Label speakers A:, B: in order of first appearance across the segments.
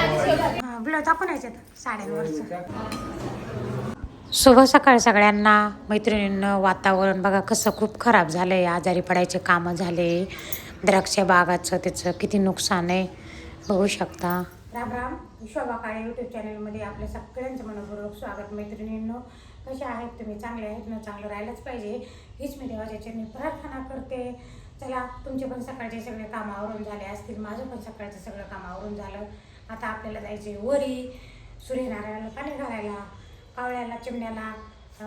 A: Blouse दाखवून यायच्यात साड्यांवरचं. शुभ सकाळ सगळ्यांना. मैत्रिणींना वातावरण बघा कसं खूप खराब झालं आहे. आजारी पडायचे कामं झाले. द्राक्ष बागाचं त्याचं किती नुकसान आहे बघू शकता. राम राम. शोभा काळे यूट्यूब चॅनलमध्ये आपल्या सगळ्यांचं मनपूर्वक स्वागत. मैत्रिणींनो, कसे आहेत तुम्ही? चांगले आहेत ना? चांगलं राहायलाच पाहिजे हीच मी देवाच्या चरणी प्रार्थना करते. चला, तुमचे पण सकाळचे सगळे कामं आवरून झाले असतील. माझं पण सकाळचं सगळं काम आवरून झालं. आता आपल्याला जायचे वरी, सूर्यनारायणाला पाणी घालायला, कावळ्याला चिमण्याला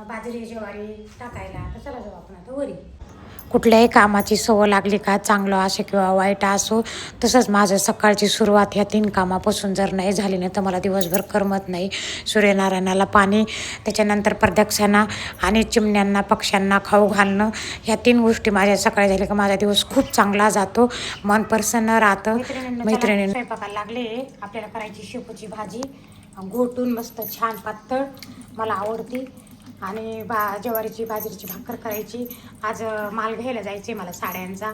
A: बाजरी ज्वारी टाकायला. तर चला जाऊ आपण आता वरी. कुठल्याही कामाची सवय लागली का, चांगलं असो किंवा वाईट असो, तसंच माझं सकाळची सुरुवात ह्या 3 कामापासून जर नाही झाली ना तर मला दिवसभर करमत नाही. सूर्यनारायणाला पाणी, त्याच्यानंतर प्रदक्षिणा आणि चिमण्यांना पक्ष्यांना खाऊ घालणं, ह्या 3 गोष्टी माझ्या सकाळी झाल्या का माझा दिवस खूप चांगला जातो, मन प्रसन्न राहतं. मैत्रिणींना स्वयंपाकाला लागले. आपल्याला करायची शेपूची भाजी, घोटून मस्त छान पातळ, मला आवडती. आणि ज्वारीची बाजरीची भाकर करायची. आज माल घ्यायला जायचे मला साड्यांचा.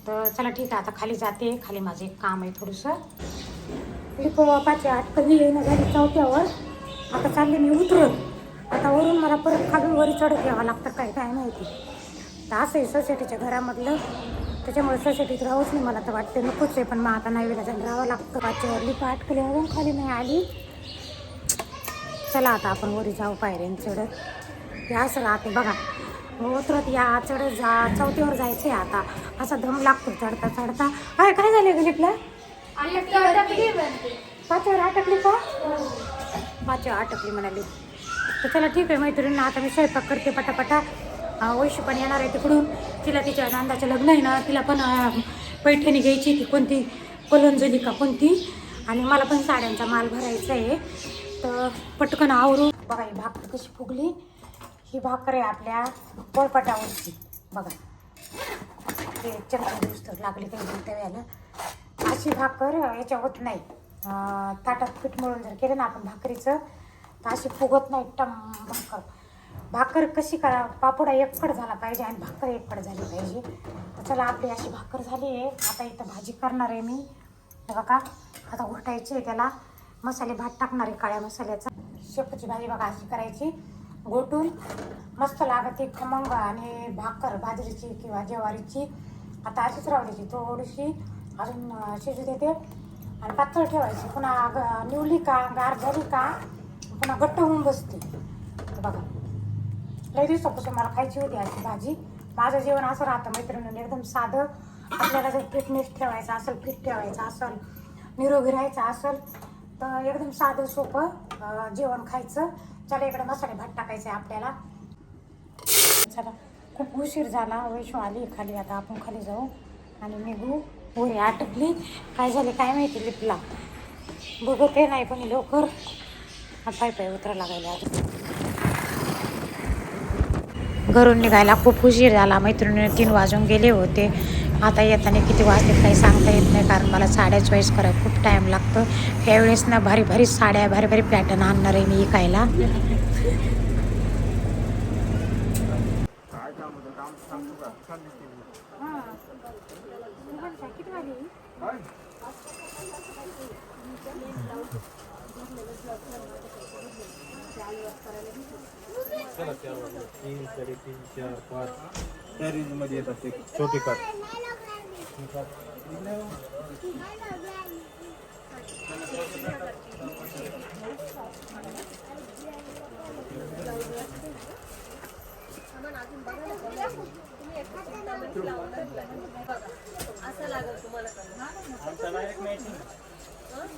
A: तर चला ठीक आहे, आता खाली जाते. खाली माझं एक काम आहे थोडंसं. 5-8 कधी येणं झाली 4थ्यावर. आता चालले मी उतरत. आता वरून मला परत खाली वरी चढत यावं लागतं काय माहिती. तर असं आहे सोसायटीच्या घरामधलं, त्याच्यामुळे सोसायटीत राहूच नाही मला तर वाटते, नकोच आहे. पण मग आता नाही वेळा जाऊन राहावं लागतं. 5च्यावरली 8 कधी अजून खाली नाही आली. चला आता आपण वरी जाऊ पायऱ्यां चढत. ते असं राहते बघा, उतरत या चढत जा. 4थ्यावर जायचं आहे आता. असा दम लागतो चढता चढता. काय झालं गणितला? 5च्यावर अटकली का? 5च्यावर अटकली म्हणाली. तर चला ठीक आहे मैत्रिणींना, आता मी स्वयंपाक करते पटापटा. वैशू पण येणार आहे तिकडून. तिला तिच्या नंदाचं लग्न आहे ना, तिला पण पैठणी घ्यायची. ती कोणती कोलंजली का कोणती. आणि मला पण साड्यांचा माल भरायचा आहे. तर पटकन आवरू. बघा ही भाकर कशी फुगली. ही भाकर आहे आपल्या पोळपाटावरची बघा. ते चमचा दिवस तर लागली काही तव्याला. अशी भाकर याच्या होत नाही. ताटात पीठ मळून जर केलं ना आपण भाकरीचं तर अशी फुगत नाही टम भाकर. भाकर कशी करा, पापडा एककड झाला पाहिजे आणि भाकर एककड झाली पाहिजे. तर चला आपली अशी भाकर झाली आहे. आता इथं भाजी करणार आहे मी. बघा आता घोटायची आहे त्याला. मसाले भात टाकणार आहे काळ्या मसाल्याचा. शेपूची भाजी बघा अशी करायची, घोटून मस्त लागते खमंग. आणि भाकर बाजरीची किंवा ज्वारीची आता अशीच राहू द्यायची, थोडीशी अजून शिजू देते आणि पातळ ठेवायची. पुन्हा निवली का गार झाली का पुन्हा घट्ट होऊन बसते. बघा लई दिवसापासून मला खायची होती अशी भाजी. माझं जेवण असं राहतं मैत्रिणींनी, एकदम साधं. आपल्याला जर फिटनेस ठेवायचा असेल, फिट ठेवायचा असेल, निरोगी राहायचं असेल तर एकदम साधं सोपं जेवण खायचं. चला इकडे मसाले भात टाकायचे आपल्याला. चला खूप उशीर झाला. वैशू आली खाली. आता आपण खाली जाऊ आणि निघू. वरी अटकली. काय झाले काय माहिती लिपला. बघते नाही पण लवकर पाय उतरा लागायला. घरून निघायला खूप उशीर झाला. मैत्रिणीने 3 वाजून गेले होते. आता येताना किती वाजले काही सांगता येत नाही, कारण मला साड्या चॉईस करायला खूप टाईम लागतो. यावेळेस ना भारी भारी साड्या, भारी भारी पॅटर्न आणणार आहे मी विकायला.
B: चला 3, 3.5, 4, 5 त्या रेंजमध्ये येतात ते छोटे काठ.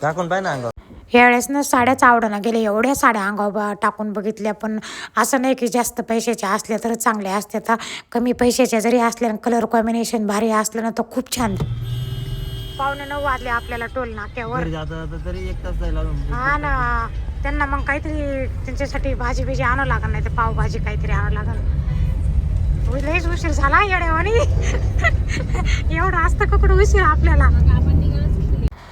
B: टाकून पाहिजे ना अंगावर.
A: यावेळेस ना साड्याच आवडणं गेले. एवढ्या साड्या अंगावर टाकून बघितल्या, पण असं नाही की जास्त पैशाच्या असल्या तर चांगल्या असत्या. तर कमी पैशाच्या जरी असल्या, कलर कॉम्बिनेशन भारी असलं ना तर खूप छान. 8:45 वाजले आपल्याला टोल नाक्यावर.
B: तरी 1 तास जायला.
A: हा ना, त्यांना मग काहीतरी त्यांच्यासाठी भाजी बिजी आणावं लागेल, नाही तर पावभाजी काहीतरी आणावं लागेल. लईच उशीर झाला येड्यावानी. एवढं असतं कुठं उशीर आपल्याला.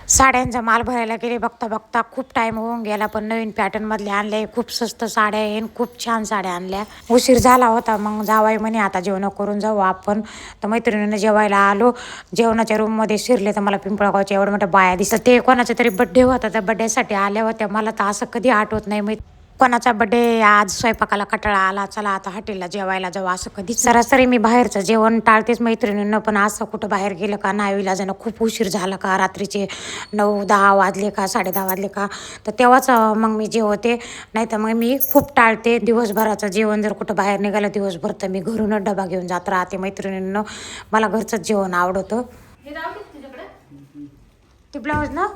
A: साड्यांचा माल भरायला गेले बघता बघता खूप टाईम होऊन गेला, पण नवीन पॅटर्नमधले आणले, खूप स्वस्त साड्या आहे, खूप छान साड्या आणल्या. उशीर झाला होता, मग जावाई म्हणे आता जेवण करून जाऊ आपण. तर मैत्रिणीनं जेवायला आलो, जेवणाच्या रूममध्ये शिरले तर मला पिंपळगावच्या एवढं मोठ्या बाया दिसत. ते कोणाचा तरी बड्डे होता, त्या बड्डेसाठी आल्या होत्या. मला तर असं कधी आठवत नाही कोणाचा बड्डे, आज स्वयंपाकाला कटाळा आला, चला आता हॉटेलला जेवायला जाऊ, असं कधी सरासरी मी बाहेरचं जेवण टाळतेच मैत्रिणींना, पण असं कुठं बाहेर गेलं का नाही विलाजानं खूप उशीर झाला का, रात्रीचे 9-10 वाजले का 10:30 वाजले का, तर तेव्हाच मग मी जेवते. नाही तर मग मी खूप टाळते दिवसभराचं जेवण. जर कुठं बाहेर निघालं दिवसभर तर मी घरूनच डबा घेऊन जात राहते मैत्रिणींना. मला घरचंच जेवण आवडतं. ते ब्लाऊज ना,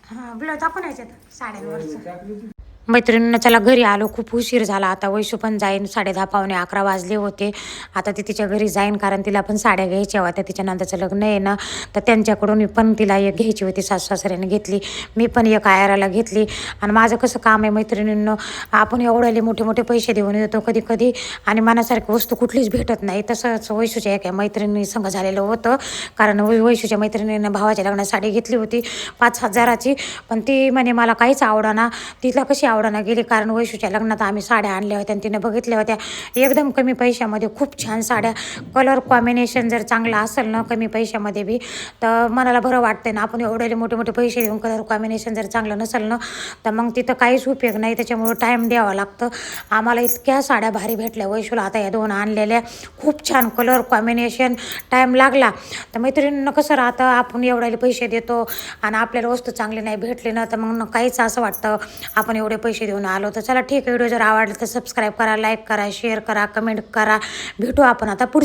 A: हां ब्लाऊज दाखवून यायच्यात साड्यांवरचं. मैत्रिणीनं चला घरी आलो, खूप उशीर झाला. आता वैशू पण जाईन, 10:30-11 वाजले होते. आता ती तिच्या घरी जाईन, कारण तिला पण साड्या घ्यायच्या होत्या. तिच्या नंदाचं लग्न आहे ना, तर त्यांच्याकडून पण तिला एक घ्यायची होती. सासू-सासऱ्याने घेतली, मी पण एक आयराला घेतली. आणि माझं कसं काम आहे मैत्रिणींनं, आपण एवढ्याले मोठे मोठे पैसे देऊन येतो कधी कधी, आणि मनासारखी वस्तू कुठलीच भेटत नाही. तसंच वैशूच्या एका मैत्रिणी संग झालेलं होतं, कारण वैशूच्या मैत्रिणीनं भावाच्या लग्नात साडी घेतली होती 5,000ची, पण ती म्हणे मला काहीच आवडाना. तिला कशी आवडाना गेली, कारण वैशूच्या लग्नात आम्ही साड्या आणल्या होत्या आणि तिने बघितल्या होत्या एकदम कमी पैशामध्ये, खूप छान साड्या. कलर कॉम्बिनेशन जर चांगलं असेल ना कमी पैशामध्ये बी, तर मनाला बरं वाटतं ना. आपण एवढे मोठे मोठे पैसे देऊन कलर कॉम्बिनेशन जर चांगलं नसेल ना, तर मग तिथं काहीच उपयोग नाही. त्याच्यामुळं टाईम द्यावा लागतं. आम्हाला इतक्या साड्या भारी भेटल्या वैशूला, आता या 2 आणलेल्या खूप छान कलर कॉम्बिनेशन. टाईम लागला तर मैत्रिणींना कसं राहतं, आपण एवढ्याले पैसे देतो आणि आपल्याला वस्तू चांगली नाही भेटली ना, तर मग काहीच असं वाटतं आपण एवढे पैसे देऊन आलो. तर चला ठीक आहे, व्हिडिओ जर आवडला तर सबस्क्राईब करा, लाईक करा, शेअर करा, कमेंट करा. भेटू आपण आता पुढच्या